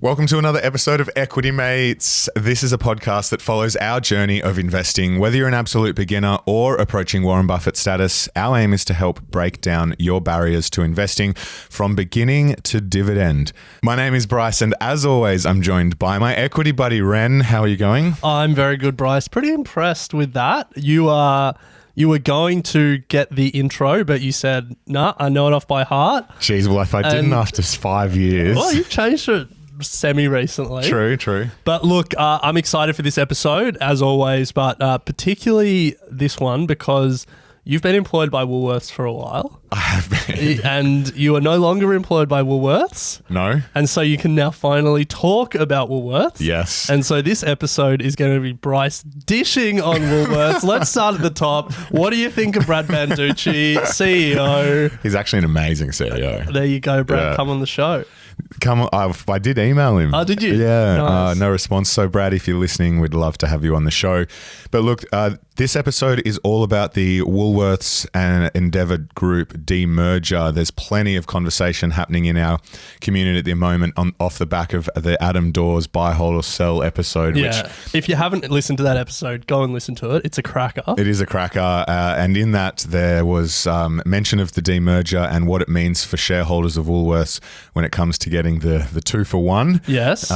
Welcome to another episode of Equity Mates. This is a podcast that follows our journey of investing. Whether you're an absolute beginner or approaching Warren Buffett status, our aim is to help break down your barriers to investing from beginning to dividend. My name is Bryce, and as always, I'm joined by my equity buddy, Ren. How are you going? I'm very good, Bryce. Pretty impressed with that. You were going to get the intro, but you said, nah, I know it off by heart. Jeez, well, if I didn't after 5 years. Well, you've changed it semi-recently. True. But look, I'm excited for this episode, as always, but particularly this one because you've been employed by Woolworths for a while. I have been. And you are no longer employed by Woolworths. No. And so you can now finally talk about Woolworths. Yes. And so this episode is going to be Bryce dishing on Woolworths. Let's start at the top. What do you think of Brad Banducci, CEO? He's actually an amazing CEO. There you go, Brad. Yeah. Come on the show. Come on, I did email him. Oh, did you? Yeah, Nice. no response. So, Brad, if you're listening, we'd love to have you on the show. But look, this episode is all about the Woolworths and Endeavour Group demerger. There's plenty of conversation happening in our community at the moment off the back of the Adam Dawes buy, hold or sell episode. Yeah. Which If you haven't listened to that episode, go and listen to it. It's a cracker. it is a cracker. And in that, there was mention of the demerger and what it means for shareholders of Woolworths when it comes to getting the 2-for-1 Yes.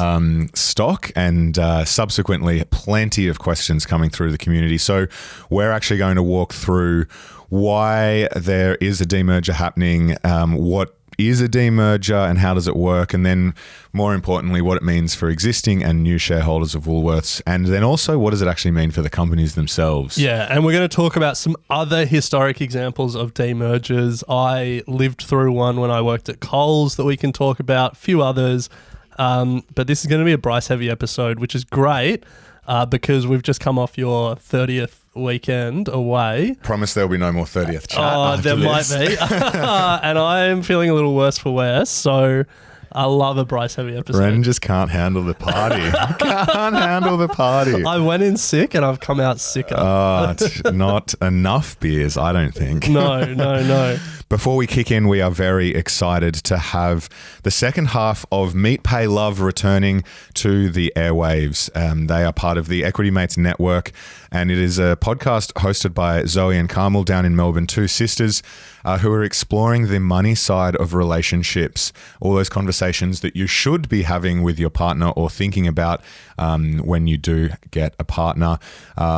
stock, and subsequently plenty of questions coming through the community. So we're actually going to walk through why there is a demerger happening, what is a demerger and how does it work, and then more importantly what it means for existing and new shareholders of Woolworths, and then also what does it actually mean for the companies themselves. Yeah, and we're going to talk about some other historic examples of demergers. I lived through one when I worked at Coles that we can talk about, a few others, but this is going to be a Bryce heavy episode, which is great because we've just come off your 30th weekend away. Promise there'll be no more 30th chat. Oh, there might be. And I'm feeling a little worse for wear, so I love a Bryce heavy episode. Ren just can't handle the party. I went in sick and I've come out sicker. Not enough beers, I don't think. No. Before we kick in, we are very excited to have the second half of Meet, Pay, Love returning to the airwaves. They are part of the Equity Mates Network, and it is a podcast hosted by Zoe and Carmel down in Melbourne, two sisters who are exploring the money side of relationships, all those conversations that you should be having with your partner or thinking about when you do get a partner.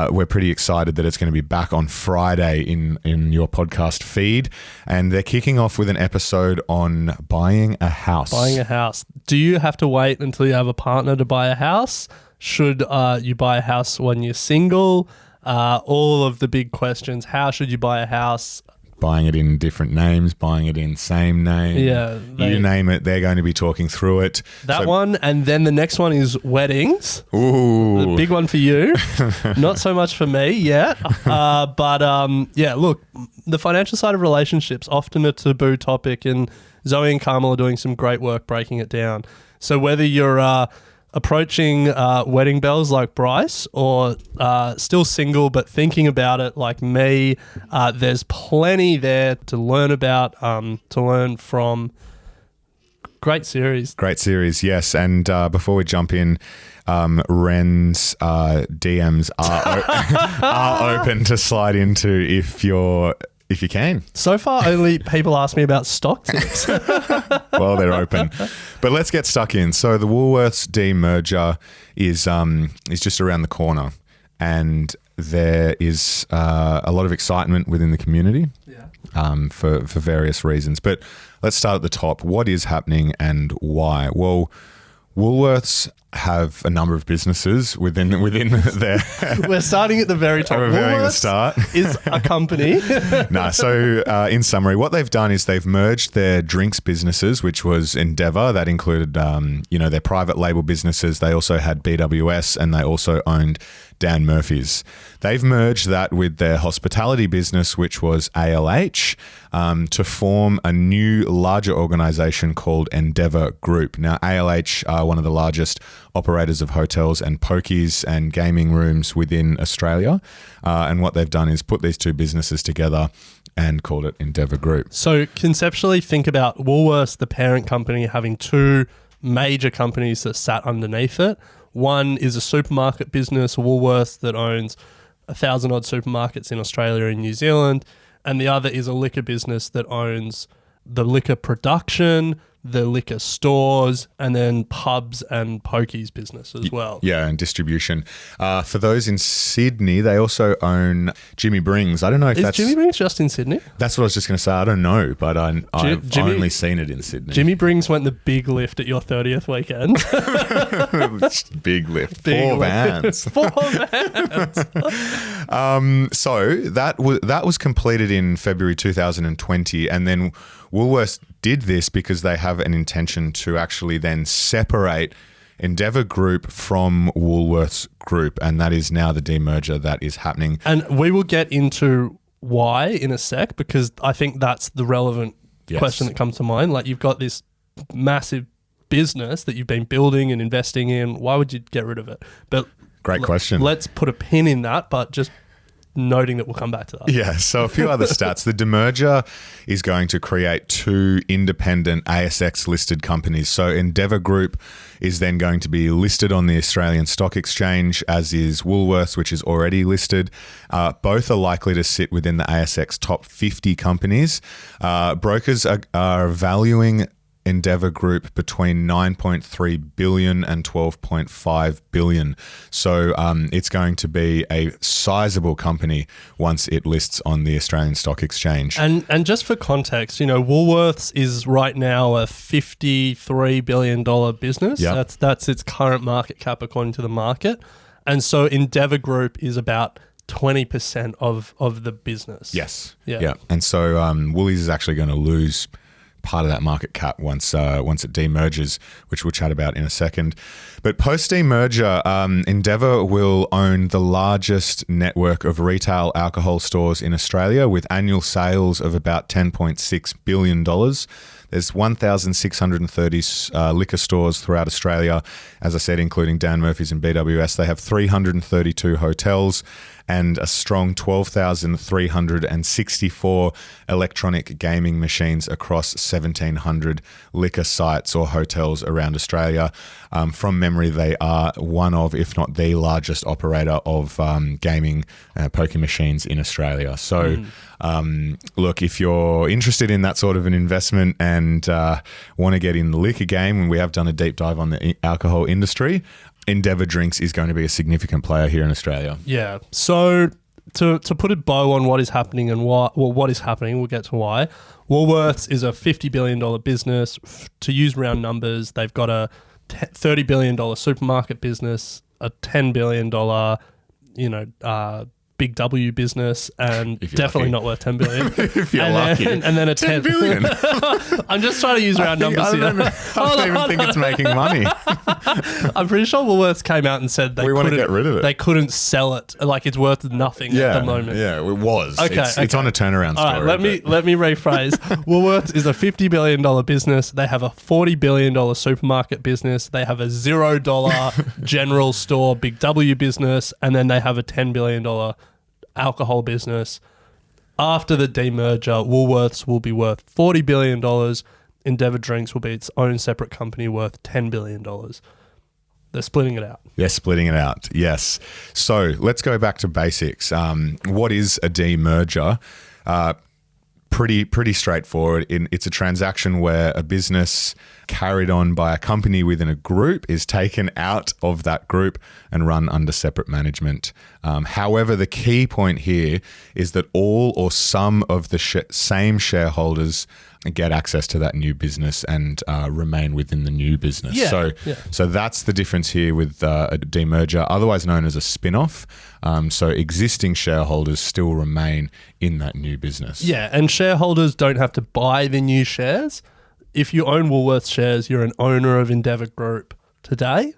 We're pretty excited that it's going to be back on Friday in your podcast feed. And they're kicking off with an episode on buying a house. Buying a house. Do you have to wait until you have a partner to buy a house? Should you buy a house when you're single? All of the big questions. How should you buy a house? Buying it in different names, buying it in same name. Yeah. You name it, they're going to be talking through it. That one, and then the next one is weddings. Ooh. The big one for you. Not so much for me yet. Yeah, look, the financial side of relationships, often a taboo topic, and Zoe and Carmel are doing some great work breaking it down. So whether you're approaching wedding bells like Bryce or still single but thinking about it like me, there's plenty there to learn about, to learn from. Great series, yes. And before we jump in, Ren's DMs are open to slide into if you can. So far, only people ask me about stock tips. Well, they're open. But let's get stuck in. So the Woolworths demerger is just around the corner, and there is a lot of excitement within the community for various reasons. But let's start at the top. What is happening and why? Well, Woolworths have a number of businesses within their... We're starting at the very top. We're very at the start. Is a company. So in summary, what they've done is they've merged their drinks businesses, which was Endeavour. That included, their private label businesses. They also had BWS, and they also owned Dan Murphy's. They've merged that with their hospitality business, which was ALH, to form a new, larger organisation called Endeavour Group. Now, ALH are one of the largest operators of hotels and pokies and gaming rooms within Australia. And what they've done is put these two businesses together and called it Endeavour Group. So conceptually, think about Woolworths, the parent company, having two major companies that sat underneath it. One is a supermarket business, Woolworths, that owns 1,000 odd supermarkets in Australia and New Zealand. And the other is a liquor business that owns the liquor production, the liquor stores, and then pubs and pokies business as well. Yeah, and distribution. For those in Sydney, they also own Jimmy Brings. I don't know if Is Jimmy Brings just in Sydney? That's what I was just going to say. I don't know, but I've only seen it in Sydney. Jimmy Brings went the big lift at your 30th weekend. Big lift. Big Four lift. vans. 4 vans. So that was completed in February 2020, and then Woolworths did this because they have an intention to actually then separate Endeavour Group from Woolworths Group, and that is now the demerger that is happening. And we will get into why in a sec, because I think that's the relevant question that comes to mind. Like, you've got this massive business that you've been building and investing in. Why would you get rid of it? But Great question. Let's put a pin in that, but just noting that we'll come back to that. Yeah, so a few other stats. The demerger is going to create 2 independent ASX-listed companies. So Endeavour Group is then going to be listed on the Australian Stock Exchange, as is Woolworths, which is already listed. Both are likely to sit within the ASX top 50 companies. Brokers are valuing Endeavour Group between 9.3 billion and 12.5 billion. So it's going to be a sizable company once it lists on the Australian Stock Exchange. And just for context, Woolworths is right now a $53 billion business. Yep. That's its current market cap according to the market. And so Endeavour Group is about 20% of the business. Yes. Yeah. And so Woolies is actually going to lose part of that market cap once it demerges, which we'll chat about in a second. But post demerger, Endeavour will own the largest network of retail alcohol stores in Australia, with annual sales of about $10.6 billion. There's 1,630 liquor stores throughout Australia, as I said, including Dan Murphy's and BWS. They have 332 hotels and a strong 12,364 electronic gaming machines across 1,700 liquor sites or hotels around Australia. From memory, they are one of, if not the largest operator of gaming poker machines in Australia. So, look, if you're interested in that sort of an investment and want to get in the liquor game, and we have done a deep dive on the alcohol industry, Endeavour Drinks is going to be a significant player here in Australia. Yeah. So to put a bow on what is happening and why, well, what is happening, we'll get to why. Woolworths is a $50 billion business. To use round numbers, they've got a $30 billion supermarket business, a $10 billion, big W business, and definitely not worth 10 billion. If you're lucky. And then a 10 billion. I'm just trying to use round numbers here. I don't even think it's making money. I'm pretty sure Woolworths came out and said we want to get rid of it. They couldn't sell it. Like, it's worth nothing at the moment. Yeah, it was. Okay, it's on a turnaround story. All right, let me rephrase. Woolworths is a $50 billion business. They have a $40 billion supermarket business. They have a $0 general store big W business, and then they have a $10 billion alcohol business. After the demerger, Woolworths will be worth $40 billion. Endeavour Drinks will be its own separate company worth $10 billion. They're splitting it out. They're splitting it out, yes. So let's go back to basics. What is a demerger? Pretty straightforward. It's a transaction where a business carried on by a company within a group is taken out of that group and run under separate management. However, the key point here is that all or some of the same shareholders get access to that new business and remain within the new business. So that's the difference here with a demerger, otherwise known as a spin-off. So existing shareholders still remain in that new business. Yeah, and shareholders don't have to buy the new shares. If you own Woolworths shares, you're an owner of Endeavour Group today.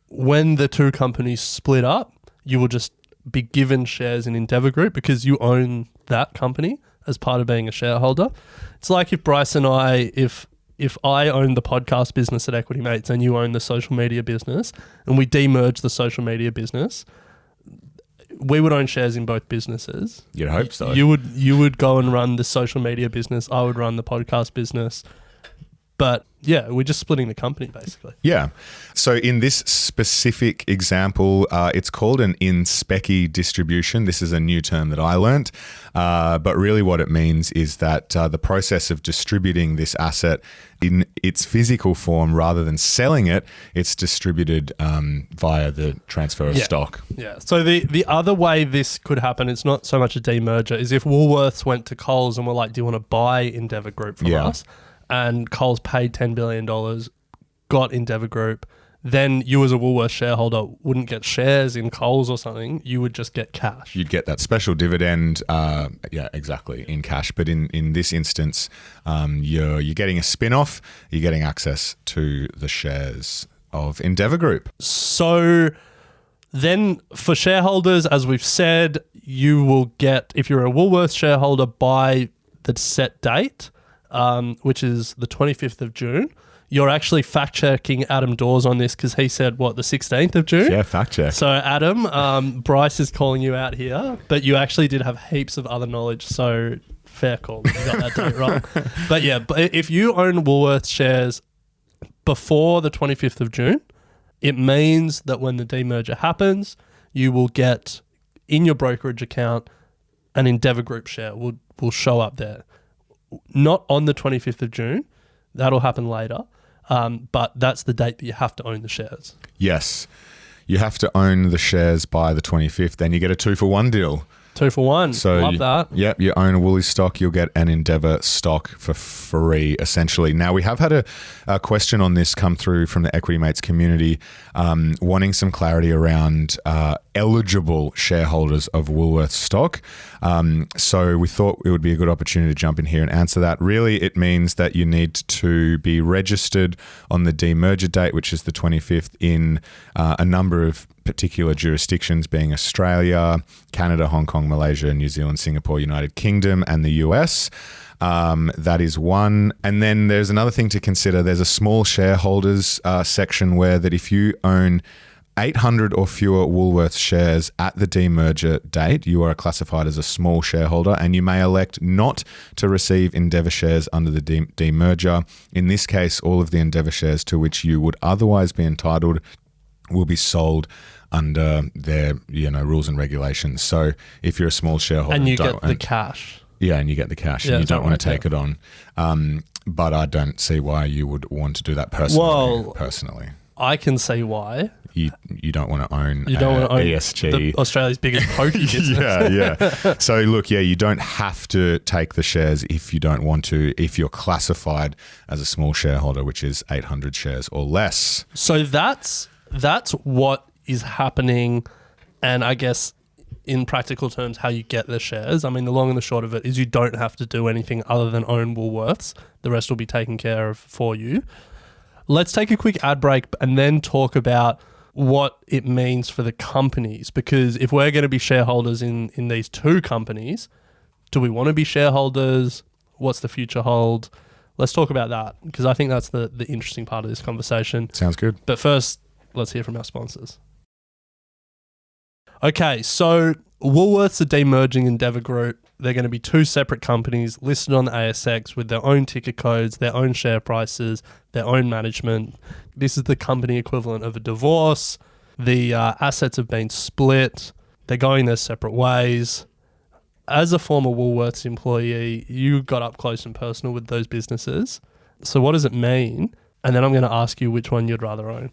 When the two companies split up, you will just be given shares in Endeavour Group because you own that company as part of being a shareholder. It's like if Bryce and I, if I own the podcast business at Equity Mates and you own the social media business, and we demerge the social media business, we would own shares in both businesses. You'd hope so. You would go and run the social media business. I would run the podcast business. But yeah, we're just splitting the company basically. Yeah. So in this specific example, it's called an in specie distribution. This is a new term that I learnt. But really what it means is that the process of distributing this asset in its physical form rather than selling it, it's distributed via the transfer of stock. Yeah. So the other way this could happen, it's not so much a demerger, is if Woolworths went to Coles and were like, do you want to buy Endeavour Group from us? And Coles paid $10 billion, got Endeavour Group, then you as a Woolworths shareholder wouldn't get shares in Coles or something. You would just get cash. You'd get that special dividend, exactly, in cash. But in this instance, you're getting a spin-off. You're getting access to the shares of Endeavour Group. So then for shareholders, as we've said, you will get, if you're a Woolworths shareholder by the set date, which is the 25th of June. You're actually fact-checking Adam Dawes on this because he said, the 16th of June? Yeah, fact-check. So, Adam, Bryce is calling you out here, but you actually did have heaps of other knowledge, so fair call. You got that date wrong. But yeah, if you own Woolworths shares before the 25th of June, it means that when the demerger happens, you will get in your brokerage account an Endeavour Group share will show up there. Not on the 25th of June. That'll happen later. But that's the date that you have to own the shares. Yes. You have to own the shares by the 25th. Then you get a 2-for-1 deal. 2 for 1. So love that. Yep, you own a Woolies stock, you'll get an Endeavour stock for free, essentially. Now, we have had a question on this come through from the Equity Mates community, wanting some clarity around eligible shareholders of Woolworths stock. So we thought it would be a good opportunity to jump in here and answer that. Really, it means that you need to be registered on the demerger date, which is the 25th, in a number of particular jurisdictions, being Australia, Canada, Hong Kong, Malaysia, New Zealand, Singapore, United Kingdom, and the US. That is one. And then there's another thing to consider. There's a small shareholders section where that if you own 800 or fewer Woolworths shares at the demerger date, you are classified as a small shareholder and you may elect not to receive Endeavour shares under the demerger. In this case, all of the Endeavour shares to which you would otherwise be entitled will be sold under their rules and regulations. So if you're a small shareholder and you get the cash. Yeah, and you get the cash and you don't want to take it on. But I don't see why you would want to do that personally. I can see why. You don't want to own ESG, Australia's biggest pokie business. yeah. So look, you don't have to take the shares if you don't want to, if you're classified as a small shareholder, which is 800 shares or less. So that's what is happening, and I guess in practical terms how you get the shares. I mean, the long and the short of it is you don't have to do anything other than own Woolworths. The rest will be taken care of for you. Let's take a quick ad break and then talk about what it means for the companies, because if we're going to be shareholders in these two companies, do we want to be shareholders? What's the future hold? Let's talk about that, because I think that's the interesting part of this conversation. Sounds good. But first, let's hear from our sponsors. Okay, so Woolworths are demerging Endeavour Group. They're going to be two separate companies listed on the ASX with their own ticker codes, their own share prices, their own management. This is the company equivalent of a divorce. The assets have been split. They're going their separate ways. As a former Woolworths employee, you got up close and personal with those businesses. So what does it mean? And then I'm going to ask you which one you'd rather own.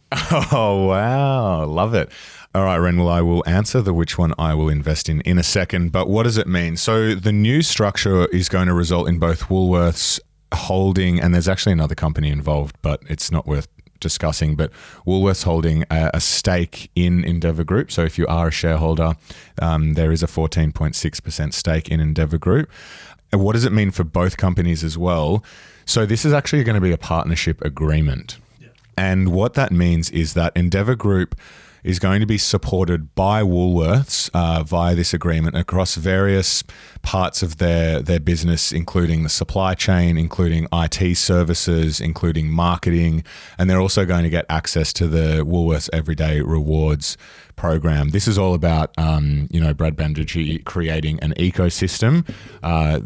Oh, wow. Love it. All right, Ren, well, I will answer the which one I will invest in a second. But what does it mean? So the new structure is going to result in both Woolworths holding, and there's actually another company involved, but it's not worth discussing, but Woolworths holding a stake in Endeavour Group. So if you are a shareholder, there is a 14.6% stake in Endeavour Group. And what does it mean for both companies as well? So this is actually going to be a partnership agreement. Yeah. And what that means is that Endeavour Group is going to be supported by Woolworths via this agreement across various parts of their business, including the supply chain, including IT services, including marketing, and they're also going to get access to the Woolworths Everyday Rewards program. This is all about, Brad Banducci creating an ecosystem.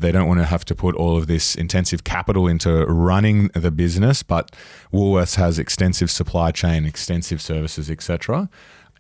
They don't want to have to put all of this intensive capital into running the business, but Woolworths has extensive supply chain, extensive services, etc.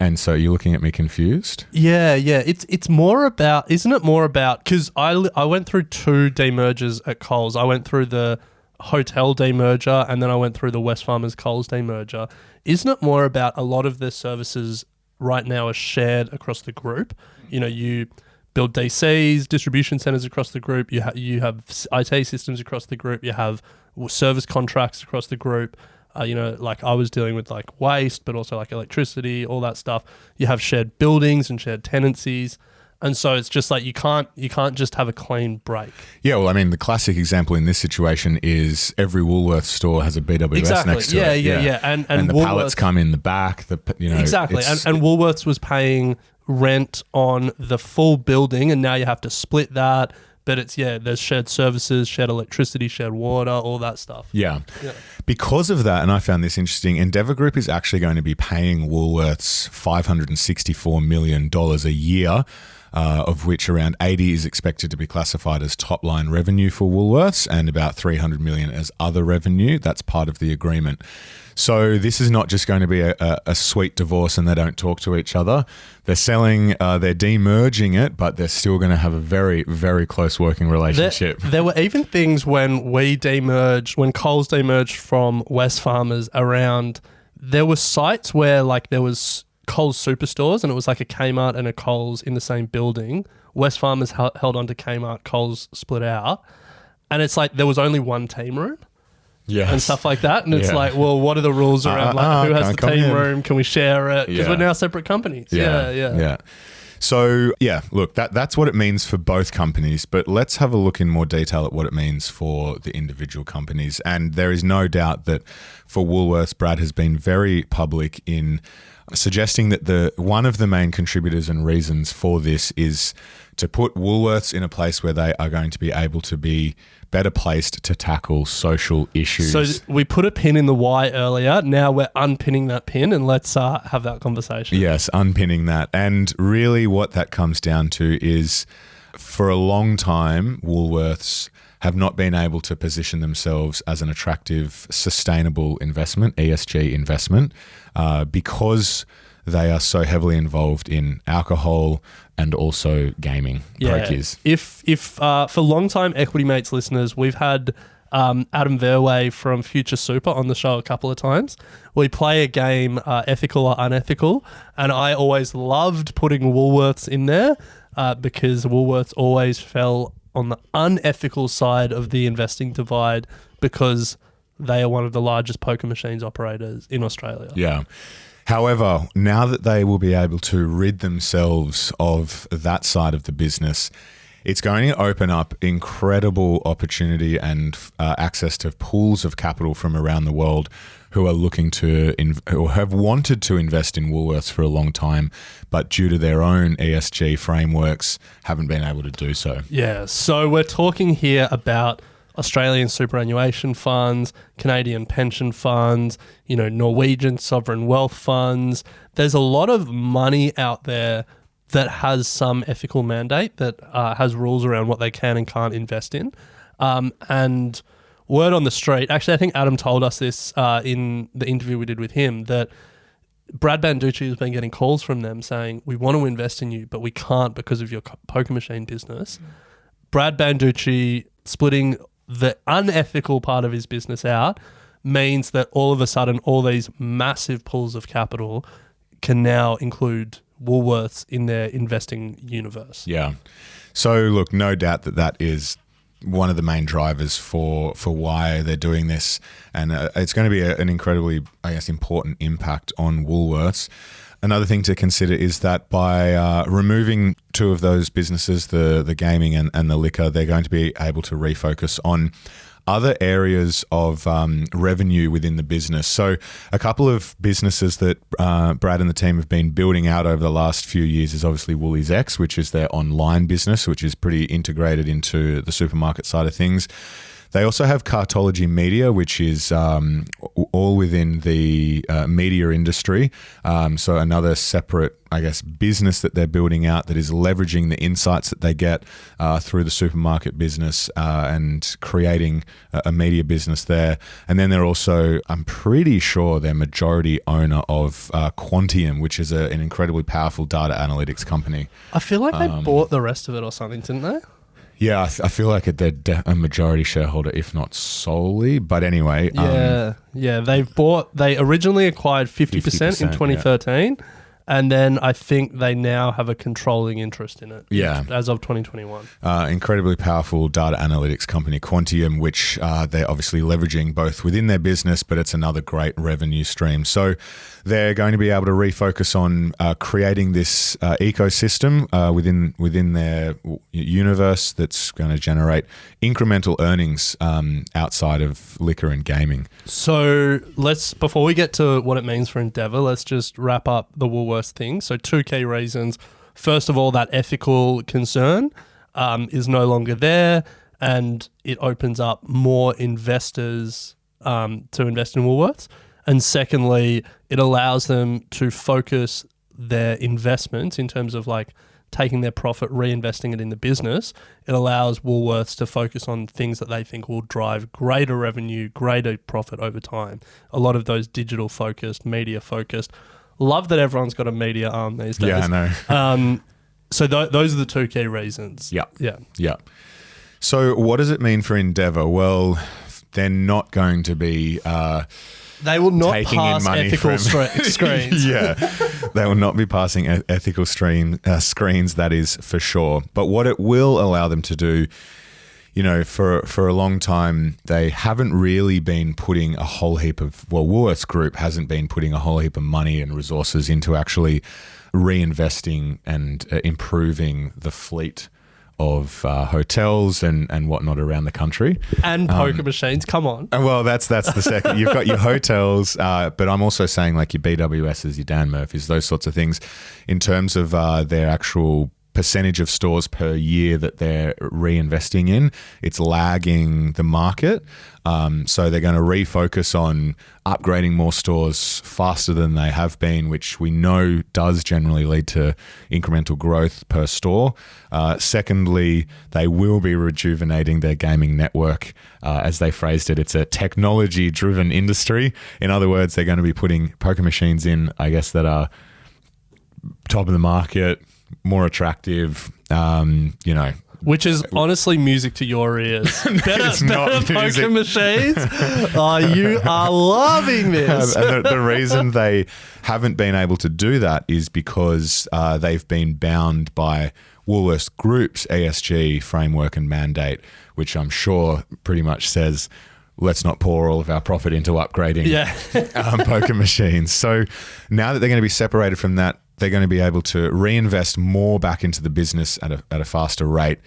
And so you're looking at me confused? Yeah. It's more about, isn't it more about, because I went through 2 demergers at Coles. I went through the hotel demerger and then I went through the Wesfarmers Coles demerger. Isn't it more about a lot of the services right now are shared across the group? You build DCs, distribution centers across the group. You have IT systems across the group. You have service contracts across the group. Like I was dealing with like waste, but also like electricity, all that stuff. You have shared buildings and shared tenancies. And so it's just like you can't just have a clean break. Yeah, well, I mean, the classic example in this situation is every Woolworths store has a BWS next to it. Yeah. And the pallets come in the back. Exactly. And Woolworths was paying rent on the full building, and now you have to split that. But there's shared services, shared electricity, shared water, all that stuff. Yeah. Because of that, and I found this interesting, Endeavour Group is actually going to be paying Woolworths $564 million a year, of which around 80 is expected to be classified as top-line revenue for Woolworths and about $300 million as other revenue. That's part of the agreement. So this is not just going to be a sweet divorce and they don't talk to each other. They're they're demerging it, but they're still going to have a very, very close working relationship. There were even things when Coles demerged from Wesfarmers around, there were sites where like there was Coles superstores and it was like a Kmart and a Coles in the same building. Wesfarmers held on to Kmart, Coles split out. And it's like there was only one team room. Yes. And stuff like that. And it's like, well, what are the rules around who has the team room? Can we share it? Because we're now separate companies. Yeah. So, look, that's what it means for both companies. But let's have a look in more detail at what it means for the individual companies. And there is no doubt that for Woolworths, Brad has been very public in suggesting that one of the main contributors and reasons for this is to put Woolworths in a place where they are going to be able to be better placed to tackle social issues. So we put a pin in the why earlier. Now we're unpinning that pin and let's have that conversation. Yes, unpinning that. And really what that comes down to is for a long time, Woolworths have not been able to position themselves as an attractive, sustainable investment, ESG investment, because they are so heavily involved in alcohol and also gaming. Pokies. If for long-time Equity Mates listeners, we've had Adam Verwey from Future Super on the show a couple of times. We play a game, ethical or unethical, and I always loved putting Woolworths in there because Woolworths always fell on the unethical side of the investing divide because they are one of the largest poker machines operators in Australia. Yeah. However, now that they will be able to rid themselves of that side of the business, it's going to open up incredible opportunity and access to pools of capital from around the world who are looking to who have wanted to invest in Woolworths for a long time, but due to their own ESG frameworks, haven't been able to do so. Yeah, so we're talking here about Australian superannuation funds, Canadian pension funds, Norwegian sovereign wealth funds. There's a lot of money out there that has some ethical mandate that has rules around what they can and can't invest in. And word on the street, actually, I think Adam told us this in the interview we did with him, that Brad Banducci has been getting calls from them saying, we want to invest in you, but we can't because of your poker machine business. Brad Banducci splitting the unethical part of his business out means that all of a sudden all these massive pools of capital can now include Woolworths in their investing universe. Yeah. So look, no doubt that is one of the main drivers for why they're doing this, and it's going to be an incredibly, important impact on Woolworths. Another thing to consider is that by removing two of those businesses, the gaming and the liquor, they're going to be able to refocus on other areas of revenue within the business. So a couple of businesses that Brad and the team have been building out over the last few years is obviously Woolies X, which is their online business, which is pretty integrated into the supermarket side of things. They also have Cartology Media, which is all within the media industry. So another separate, I guess, business that they're building out that is leveraging the insights that they get through the supermarket business and creating a media business there. And then they're also, I'm pretty sure, they're majority owner of Quantium, which is an incredibly powerful data analytics company. I feel like they bought the rest of it or something, didn't they? Yeah, I feel like they're a majority shareholder, if not solely. But anyway. They originally acquired 50% in 2013. Yeah. And then I think they now have a controlling interest in it as of 2021. Incredibly powerful data analytics company, Quantium, which they're obviously leveraging both within their business, but it's another great revenue stream. So they're going to be able to refocus on creating this ecosystem within their universe that's going to generate incremental earnings outside of liquor and gaming. So before we get to what it means for Endeavour, let's just wrap up the Woolworths thing. So 2 key reasons. First of all, that ethical concern is no longer there, and it opens up more investors to invest in Woolworths. And secondly, it allows them to focus their investments in terms of like taking their profit, reinvesting it in the business. It allows Woolworths to focus on things that they think will drive greater revenue, greater profit over time. A lot of those digital focused, media focused. Love that everyone's got a media arm these days. Yeah, I know. So those are the 2 key reasons. Yeah. So what does it mean for Endeavour? Well, they're not going to be they will not taking pass in money ethical from screens. Yeah, they will not be passing ethical screens, that is for sure. But what it will allow them to do, for a long time, they haven't really been putting a whole heap of, Woolworths Group hasn't been putting a whole heap of money and resources into actually reinvesting and improving the fleet of hotels and whatnot around the country. And poker machines, come on. Well, that's the second. You've got your hotels, but I'm also saying like your BWSs, your Dan Murphys, those sorts of things in terms of their actual percentage of stores per year that they're reinvesting in. It's lagging the market. So they're going to refocus on upgrading more stores faster than they have been, which we know does generally lead to incremental growth per store. Secondly, they will be rejuvenating their gaming network. As they phrased it, it's a technology-driven industry. In other words, they're going to be putting poker machines in, I guess, that are top of the market, more attractive, Which is honestly music to your ears. Better poker machines. You are loving this. The reason they haven't been able to do that is because they've been bound by Woolworths Group's ESG framework and mandate, which I'm sure pretty much says, let's not pour all of our profit into upgrading poker machines. So now that they're going to be separated from that, they're going to be able to reinvest more back into the business at a faster rate,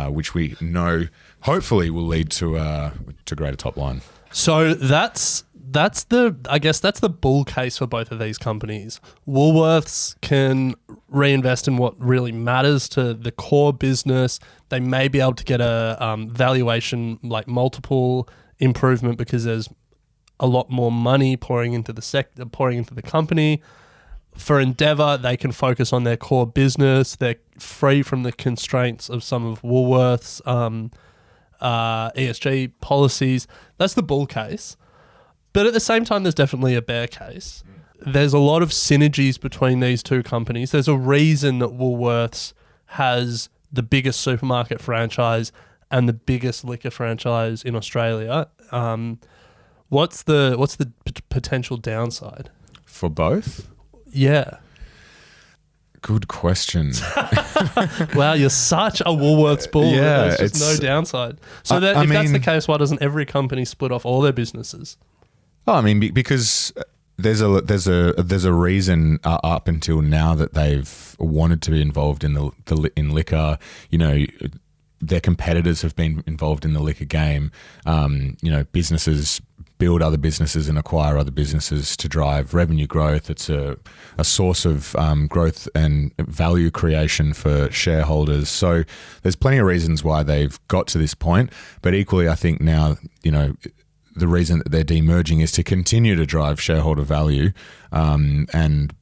which we know hopefully will lead to greater top line. So that's the bull case for both of these companies. Woolworths can reinvest in what really matters to the core business. They may be able to get a valuation like multiple improvement because there's a lot more money pouring into the company. For Endeavour, they can focus on their core business. They're free from the constraints of some of Woolworths' ESG policies. That's the bull case. But at the same time, there's definitely a bear case. There's a lot of synergies between these two companies. There's a reason that Woolworths has the biggest supermarket franchise and the biggest liquor franchise in Australia. What's the potential downside? For both? Yeah. Good question. Wow, you're such a Woolworths bull. Yeah, there's just no downside. So if that's the case, why doesn't every company split off all their businesses? Oh, I mean, because there's a reason up until now that they've wanted to be involved in in liquor. their competitors have been involved in the liquor game. Businesses build other businesses and acquire other businesses to drive revenue growth. It's a source of growth and value creation for shareholders. So there's plenty of reasons why they've got to this point. But equally, I think now, the reason that they're demerging is to continue to drive shareholder value and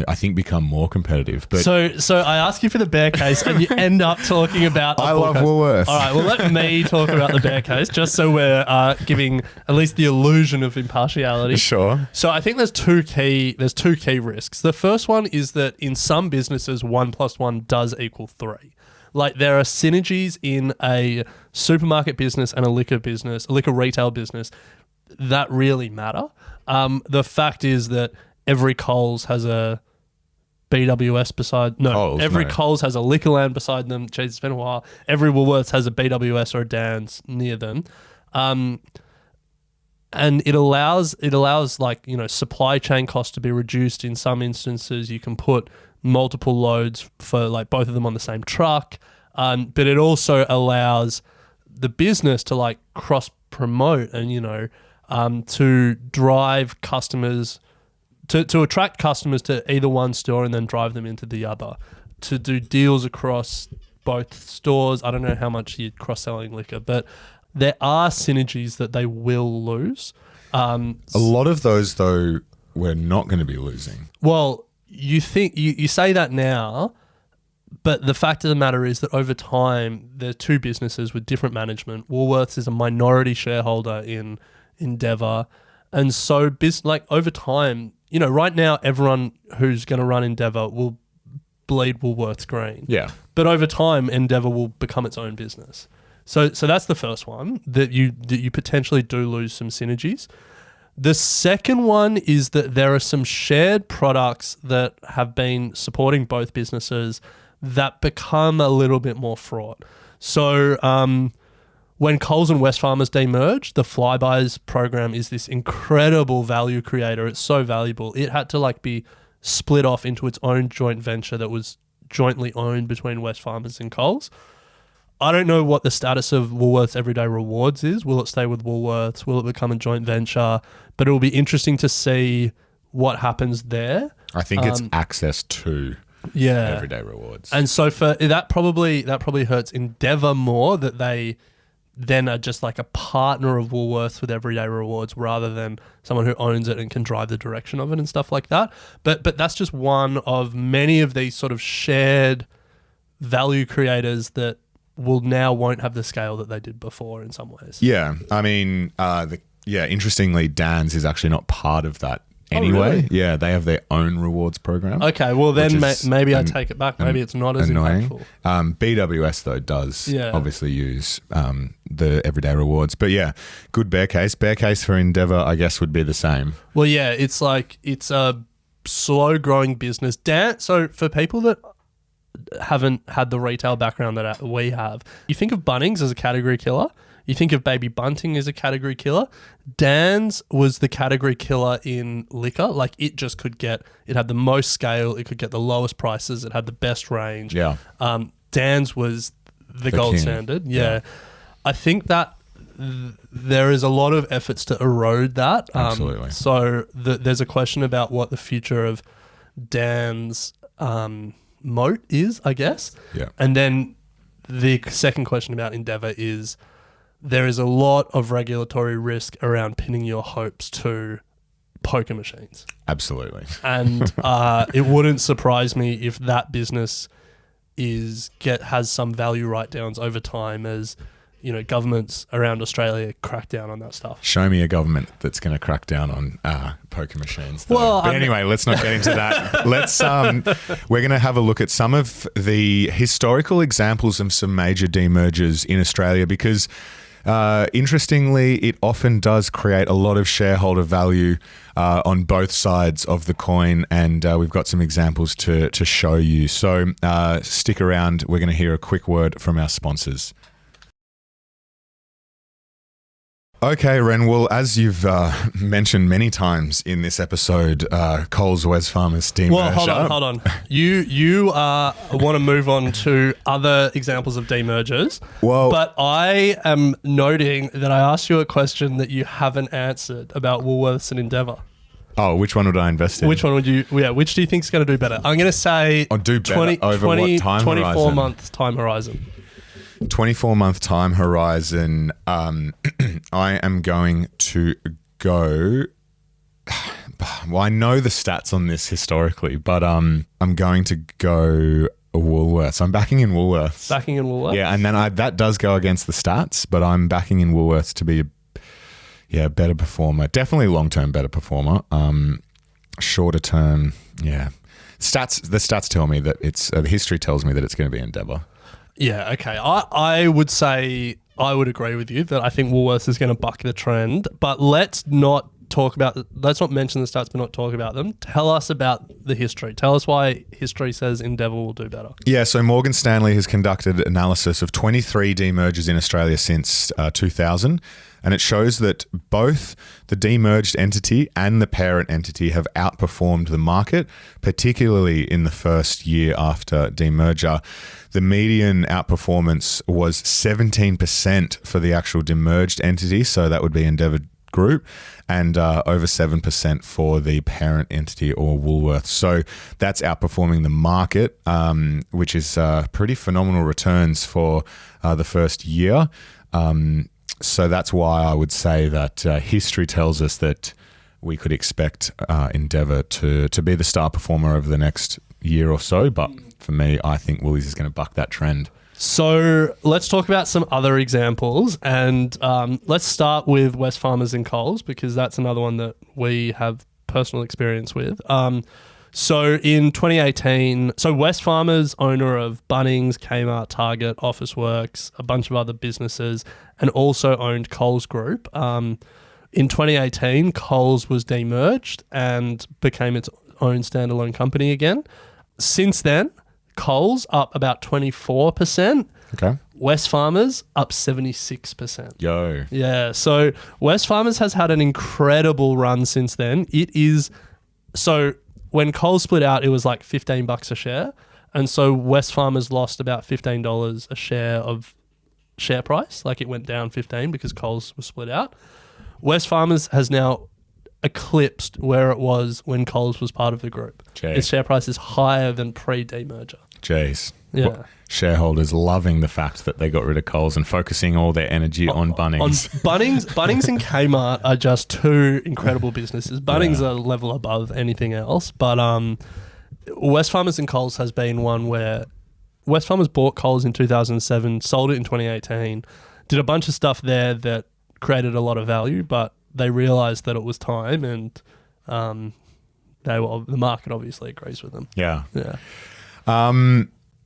I think become more competitive. But so I ask you for the bear case, and you end up talking about. I love Woolworths. All right, well, let me talk about the bear case, just so we're giving at least the illusion of impartiality. Sure. So I think there's two key risks. The first one is that in some businesses, 1 + 1 does equal 3. Like there are synergies in a supermarket business and a liquor retail business that really matter. The fact is that every Coles has a BWS beside... Coles has a Liquorland beside them. Jeez, it's been a while. Every Woolworths has a BWS or a Dan's near them. And it allows supply chain costs to be reduced. In some instances, you can put multiple loads for like both of them on the same truck. But it also allows the business to like cross-promote and, to drive customers... To attract customers to either one store and then drive them into the other, to do deals across both stores. I don't know how much you're cross-selling liquor, but there are synergies that they will lose. A lot of those, though, we're not going to be losing. Well, you think you say that now, but the fact of the matter is that over time, they're two businesses with different management. Woolworths is a minority shareholder in Endeavour, and so over time. Right now, everyone who's going to run Endeavour will bleed Woolworths green. Yeah. But over time, Endeavour will become its own business. So that's the first one, that you potentially do lose some synergies. The second one is that there are some shared products that have been supporting both businesses that become a little bit more fraught. So when Coles and Wesfarmers demerged, the Flybuys program is this incredible value creator. It's so valuable. It had to be split off into its own joint venture that was jointly owned between Wesfarmers and Coles. I don't know what the status of Woolworths Everyday Rewards is. Will it stay with Woolworths? Will it become a joint venture? But it will be interesting to see what happens there. I think it's access to Everyday Rewards. And so for that probably hurts Endeavour more, that they then are just like a partner of Woolworths with Everyday Rewards rather than someone who owns it and can drive the direction of it and stuff like that. But that's just one of many of these sort of shared value creators that won't have the scale that they did before in some ways. Yeah. I mean, interestingly, Dan's is actually not part of that anyway. Oh, really? Yeah, they have their own rewards program. Okay, well then maybe I take it back. Maybe it's not as annoying. impactful. BWS though does obviously use the Everyday Rewards. But yeah, good bear case. Bear case for Endeavour, I guess, would be the same. Well, yeah, it's a slow growing business. So for people that haven't had the retail background that we have, you think of Bunnings as a category killer. You think of Baby Bunting as a category killer. Dan's was the category killer in liquor. Like it had the most scale. It could get the lowest prices. It had the best range. Yeah. Dan's was the gold king. standard. Yeah. I think that there is a lot of efforts to erode that. Absolutely. So there's a question about what the future of Dan's moat is, I guess. Yeah. And then the second question about Endeavour is, there is a lot of regulatory risk around pinning your hopes to poker machines. Absolutely. And it wouldn't surprise me if that business has some value write-downs over time as governments around Australia crack down on that stuff. Show me a government that's going to crack down on poker machines. Though. Well, but anyway, let's not get into that. We're going to have a look at some of the historical examples of some major demergers in Australia because interestingly, it often does create a lot of shareholder value on both sides of the coin, and we've got some examples to show you. So stick around. We're going to hear a quick word from our sponsors. Okay, Ren. Well, as you've mentioned many times in this episode, Coles Wesfarmers demerger. Well, hold on. You want to move on to other examples of demergers. Well, but I am noting that I asked you a question that you haven't answered about Woolworths and Endeavour. Oh, which one would I invest in? Which one would you? Yeah, which do you think is going to do better? I'm going to say do better over what time 24 horizon? month time horizon. 24-month time horizon. I am going to go. Well, I know the stats on this historically, but I'm going to go Woolworths. I'm backing in Woolworths. Backing in Woolworths. Yeah, and then that does go against the stats, but I'm backing in Woolworths to be a better performer. Definitely long-term better performer. Shorter term, yeah. The stats tell me that it's the history tells me that it's going to be Endeavour. Yeah, okay. I would say I would agree with you that I think Woolworths is going to buck the trend, but let's not mention the stats but not talk about them. Tell us about the history. Tell us why history says Endeavour will do better. Yeah, so Morgan Stanley has conducted analysis of 23 demergers in Australia since 2000, and it shows that both the demerged entity and the parent entity have outperformed the market, particularly in the first year after demerger. The median outperformance was 17% for the actual demerged entity, so that would be Endeavour Group, and over 7% for the parent entity or Woolworths. So that's outperforming the market, which is pretty phenomenal returns for the first year. So that's why I would say that history tells us that we could expect Endeavour to be the star performer over the next year or so. But for me, I think Woolies is going to buck that trend. So let's talk about some other examples, and let's start with Wesfarmers and Coles because that's another one that we have personal experience with. So in 2018, Wesfarmers, owner of Bunnings, Kmart, Target, Officeworks, a bunch of other businesses, and also owned Coles Group. In 2018, Coles was demerged and became its own standalone company again. Since then, Coles up about 24%. Okay. Wesfarmers up 76%. Yo. Yeah. So Wesfarmers has had an incredible run since then. When Coles split out, it was like $15 a share. And so Wesfarmers lost about $15 a share of share price. Like it went down 15 because Coles was split out. Wesfarmers has now eclipsed where it was when Coles was part of the group. Jeez. Its share price is higher than pre-demerger. Jeez. Yeah. Well, shareholders loving the fact that they got rid of Coles and focusing all their energy on Bunnings. Bunnings and Kmart are just two incredible businesses. Bunnings are a level above anything else. But Wesfarmers and Coles has been one where Wesfarmers bought Coles in 2007, sold it in 2018, did a bunch of stuff there that created a lot of value, but they realised that it was time, and the market obviously agrees with them. Yeah. Yeah.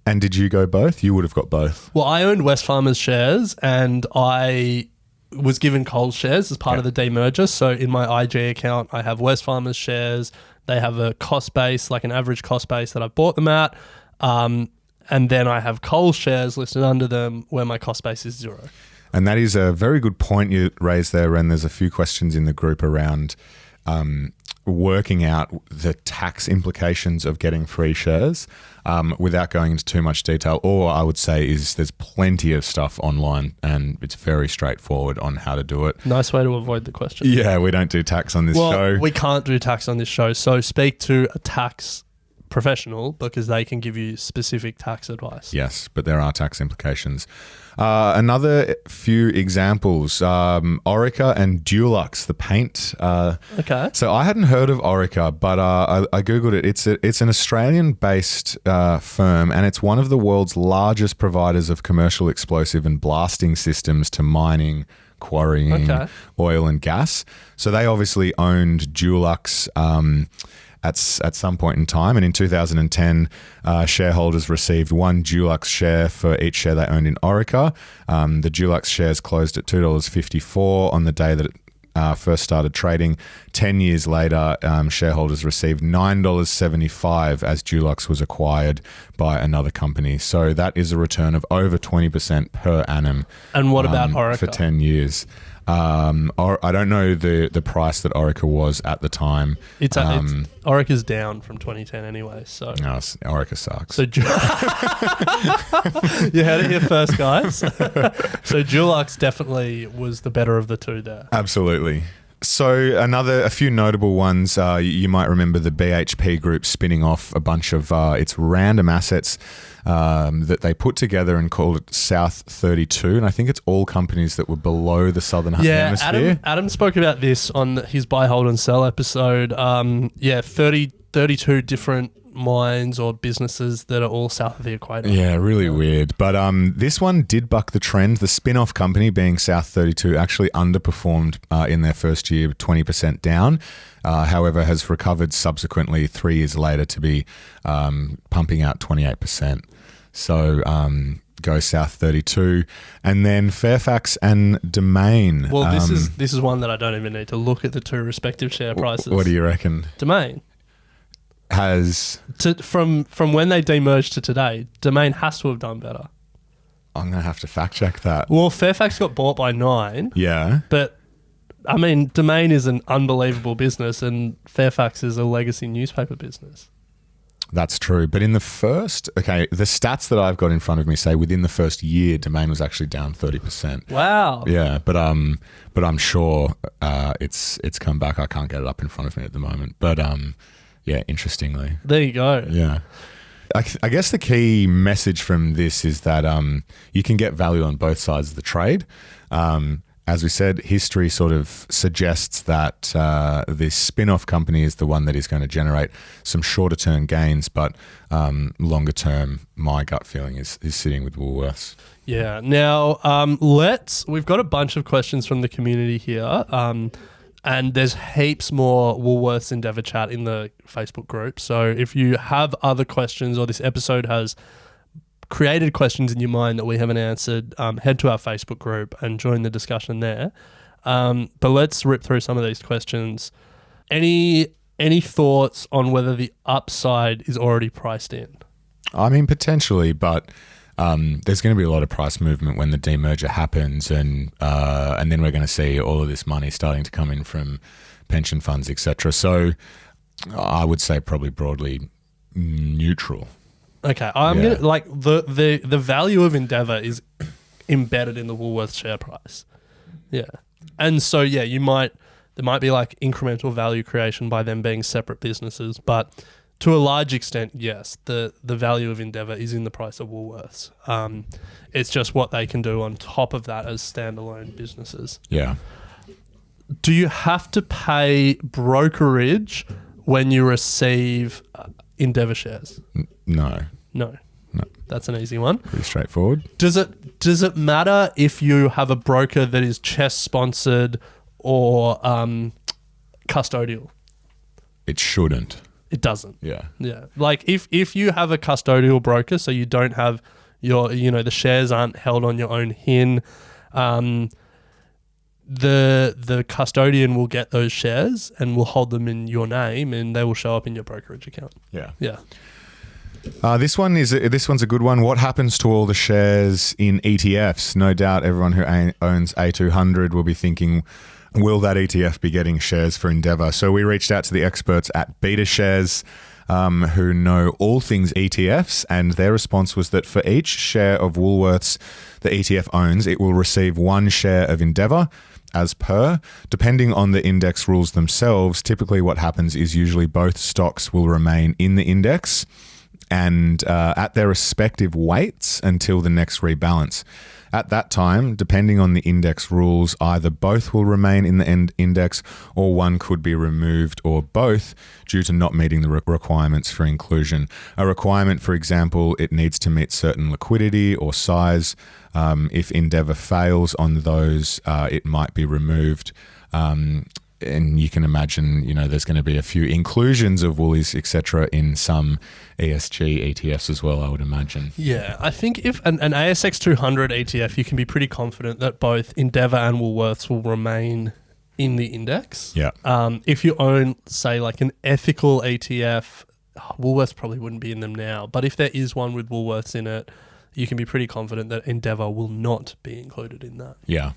And did you go both? You would have got both. Well, I owned Wesfarmers shares, and I was given Coles shares as part of the demerger. So in my IG account, I have Wesfarmers shares. They have a cost base, like an average cost base that I bought them at. And then I have Coles shares listed under them where my cost base is 0. And that is a very good point you raised there, Ren. There's a few questions in the group around working out the tax implications of getting free shares without going into too much detail. Or I would say there's plenty of stuff online and it's very straightforward on how to do it. Nice way to avoid the question. Yeah, we don't do tax on this show. We can't do tax on this show. So speak to a tax professional because they can give you specific tax advice. Yes, but there are tax implications. Another few examples, Orica and Dulux, the paint. Okay. So I hadn't heard of Orica, but I Googled it. It's an Australian-based firm, and it's one of the world's largest providers of commercial explosive and blasting systems to mining, quarrying, oil and gas. So they obviously owned Dulux at some point in time. And in 2010, shareholders received one Dulux share for each share they owned in Orica. The Dulux shares closed at $2.54 on the day that it first started trading. 10 years later, shareholders received $9.75 as Dulux was acquired by another company. So that is a return of over 20% per annum. And what about Orica? For 10 years. Or I don't know the price that Orica was at the time. It's Orica's down from 2010 anyway. So no, Orica sucks. So you heard it here first, guys. So Dulux definitely was the better of the two there. Absolutely. So a few notable ones. You might remember the BHP Group spinning off a bunch of its random assets that they put together and called it South 32. And I think it's all companies that were below the Southern Hemisphere. Adam spoke about this on his Buy, Hold and Sell episode. 32 different mines or businesses that are all south of the equator. Yeah, really weird. But this one did buck the trend. The spin-off company, being South 32, actually underperformed in their first year, 20% down. However, has recovered subsequently 3 years later to be pumping out 28%. So go South 32. And then Fairfax and Domain. Well, this is one that I don't even need to look at the two respective share prices. What do you reckon? Domain has from when they demerged to today, Domain has to have done better. I'm going to have to fact check that. Well, Fairfax got bought by Nine. Yeah. But, I mean, Domain is an unbelievable business and Fairfax is a legacy newspaper business. That's true. But the stats that I've got in front of me say within the first year, Domain was actually down 30%. Wow. Yeah, but I'm sure it's come back. I can't get it up in front of me at the moment. But yeah, interestingly. There you go. Yeah. I guess the key message from this is that you can get value on both sides of the trade. As we said, history sort of suggests that this spin-off company is the one that is going to generate some shorter-term gains, but longer-term, my gut feeling is sitting with Woolworths. Yeah. Now, we've got a bunch of questions from the community here. And there's heaps more Woolworths Endeavour chat in the Facebook group. So if you have other questions or this episode has created questions in your mind that we haven't answered, head to our Facebook group and join the discussion there. But let's rip through some of these questions. Any thoughts on whether the upside is already priced in? I mean, potentially, but there's going to be a lot of price movement when the demerger happens, and then we're going to see all of this money starting to come in from pension funds, etc. So I would say probably broadly neutral. Okay, I'm gonna the value of Endeavour is embedded in the Woolworths share price. Yeah, and so there might be like incremental value creation by them being separate businesses, but to a large extent, yes, the value of Endeavour is in the price of Woolworths. It's just what they can do on top of that as standalone businesses. Yeah. Do you have to pay brokerage when you receive Endeavour shares? No. That's an easy one. Pretty straightforward. Does it matter if you have a broker that is CHESS sponsored or custodial? It shouldn't. It doesn't. Yeah. Like if you have a custodial broker, so you don't have the shares aren't held on your own HIN, the custodian will get those shares and will hold them in your name, and they will show up in your brokerage account. Yeah. Yeah. This one's a good one. What happens to all the shares in ETFs? No doubt everyone who owns A200 will be thinking, will that ETF be getting shares for Endeavour? So we reached out to the experts at Beta Shares, who know all things ETFs, and their response was that for each share of Woolworths the ETF owns, it will receive one share of Endeavour as per. Depending on the index rules themselves, typically what happens is usually both stocks will remain in the index and at their respective weights until the next rebalance. At that time, depending on the index rules, either both will remain in the index or one could be removed, or both, due to not meeting the requirements for inclusion. A requirement, for example, it needs to meet certain liquidity or size. If Endeavour fails on those, it might be removed. And you can imagine, there's going to be a few inclusions of Woolies, etc., in some ESG ETFs as well, I would imagine. Yeah, I think if an ASX 200 ETF, you can be pretty confident that both Endeavour and Woolworths will remain in the index. Yeah. If you own, say, like an ethical ETF, Woolworths probably wouldn't be in them now. But if there is one with Woolworths in it, you can be pretty confident that Endeavour will not be included in that. Yeah.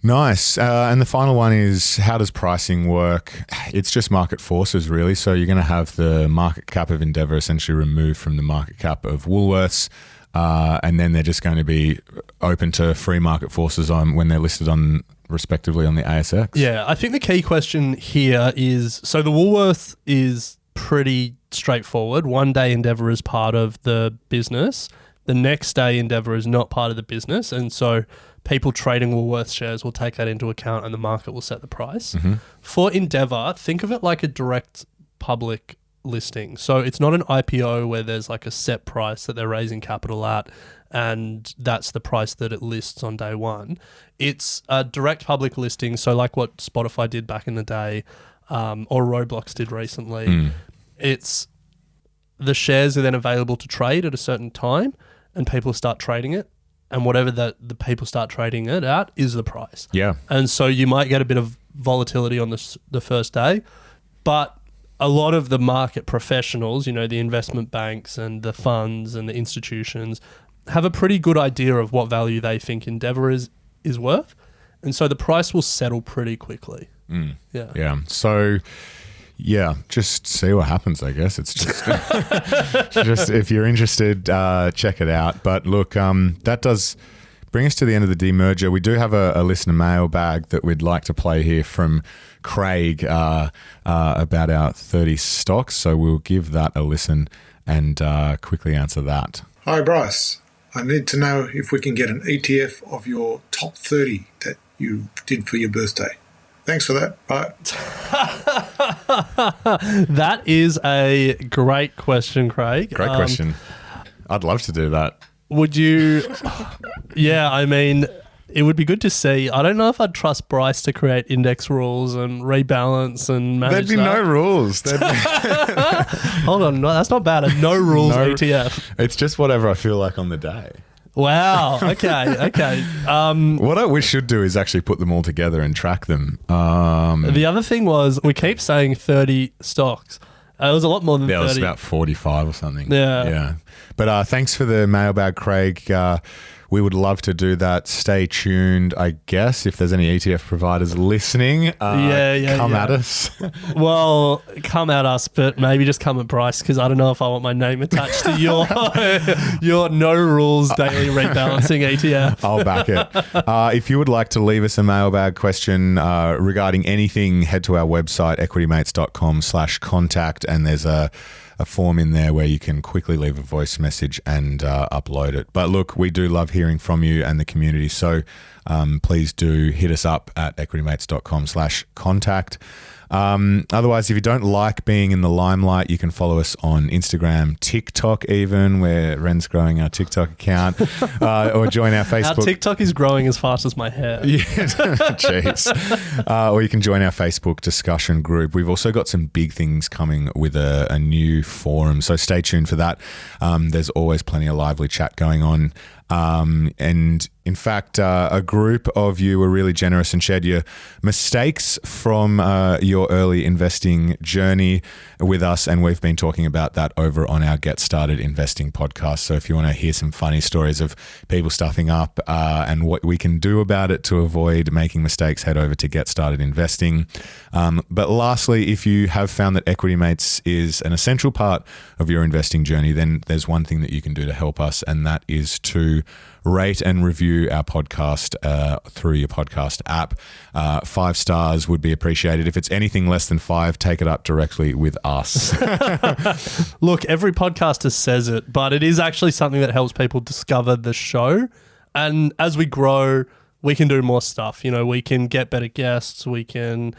Nice. And the final one is, how does pricing work? It's just market forces, really. So you're going to have the market cap of Endeavour essentially removed from the market cap of Woolworths. And then they're just going to be open to free market forces on when they're listed on, respectively, on the ASX. Yeah, I think the key question here is, so the Woolworths is pretty straightforward. One day Endeavour is part of the business. The next day Endeavour is not part of the business. And so people trading Woolworths shares will take that into account and the market will set the price. Mm-hmm. For Endeavour, think of it like a direct public listing. So it's not an IPO where there's like a set price that they're raising capital at and that's the price that it lists on day one. It's a direct public listing, so like what Spotify did back in the day, or Roblox did recently. It's the shares are then available to trade at a certain time and people start trading it, and whatever the people start trading it at is the price. Yeah. And so you might get a bit of volatility on the first day, but a lot of the market professionals, you know, the investment banks and the funds and the institutions have a pretty good idea of what value they think Endeavour is worth. And so the price will settle pretty quickly. Yeah. Yeah. So, yeah, just see what happens, I guess. It's just, just if you're interested, check it out. But look, that does bring us to the end of the demerger. We do have a listener mailbag that we'd like to play here from Craig about our 30 stocks. So we'll give that a listen and quickly answer that. Hi, Bryce. I need to know if we can get an ETF of your top 30 that you did for your birthday. Thanks for that. Bye. That is a great question, Craig. Great question. I'd love to do that. Would you? Yeah, I mean, it would be good to see. I don't know if I'd trust Bryce to create index rules and rebalance and manage There'd be no rules. Hold on, no, that's not bad. A no rules ETF. It's just whatever I feel like on the day. Wow. Okay. What we should do is actually put them all together and track them. The other thing was, we keep saying 30 stocks. It was a lot more than 30. Yeah, it was about 45 or something. Yeah. But thanks for the mailbag, Craig. We would love to do that. Stay tuned, I guess, if there's any ETF providers listening. Come at us. Well, come at us, but maybe just come at Bryce, because I don't know if I want my name attached to your no rules daily rebalancing ETF. I'll back it. If you would like to leave us a mailbag question regarding anything, head to our website, equitymates.com/contact, and there's a form in there where you can quickly leave a voice message and upload it. But look, we do love hearing from you and the community, so please do hit us up at equitymates.com/contact. Otherwise, if you don't like being in the limelight, you can follow us on Instagram, TikTok even, where Ren's growing our TikTok account, or join our Facebook. Our TikTok is growing as fast as my hair. Yeah, jeez. Or you can join our Facebook discussion group. We've also got some big things coming with a new forum, so stay tuned for that. There's always plenty of lively chat going on. And in fact, a group of you were really generous and shared your mistakes from your early investing journey with us. And we've been talking about that over on our Get Started Investing podcast. So if you want to hear some funny stories of people stuffing up and what we can do about it to avoid making mistakes, head over to Get Started Investing. But lastly, if you have found that Equity Mates is an essential part of your investing journey, then there's one thing that you can do to help us, and that is to rate and review our podcast through your podcast app. 5 stars would be appreciated. If it's anything less than 5, take it up directly with us. Look, every podcaster says it, but it is actually something that helps people discover the show. And as we grow, we can do more stuff. You know, we can get better guests. We can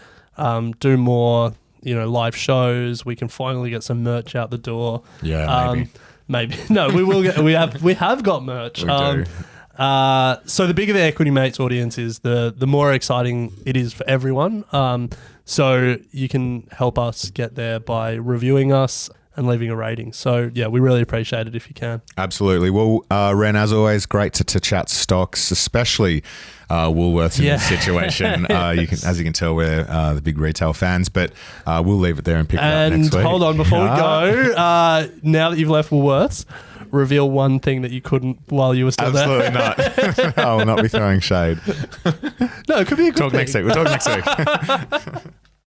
do more, live shows. We can finally get some merch out the door. Yeah, maybe. No, we will get. We have got merch. We do. So the bigger the Equity Mates audience is, the more exciting it is for everyone. So you can help us get there by reviewing us and leaving a rating. So yeah, we really appreciate it if you can. Absolutely. Well, Ren, as always, great to chat stocks, especially Woolworths in this situation. As you can tell, we're the big retail fans, but we'll leave it there and pick it up next week. And hold on, before we go, now that you've left Woolworths, reveal one thing that you couldn't while you were still Absolutely there. not. I will not be throwing shade. No, it could be a good Talk thing. next week. We'll talk next week.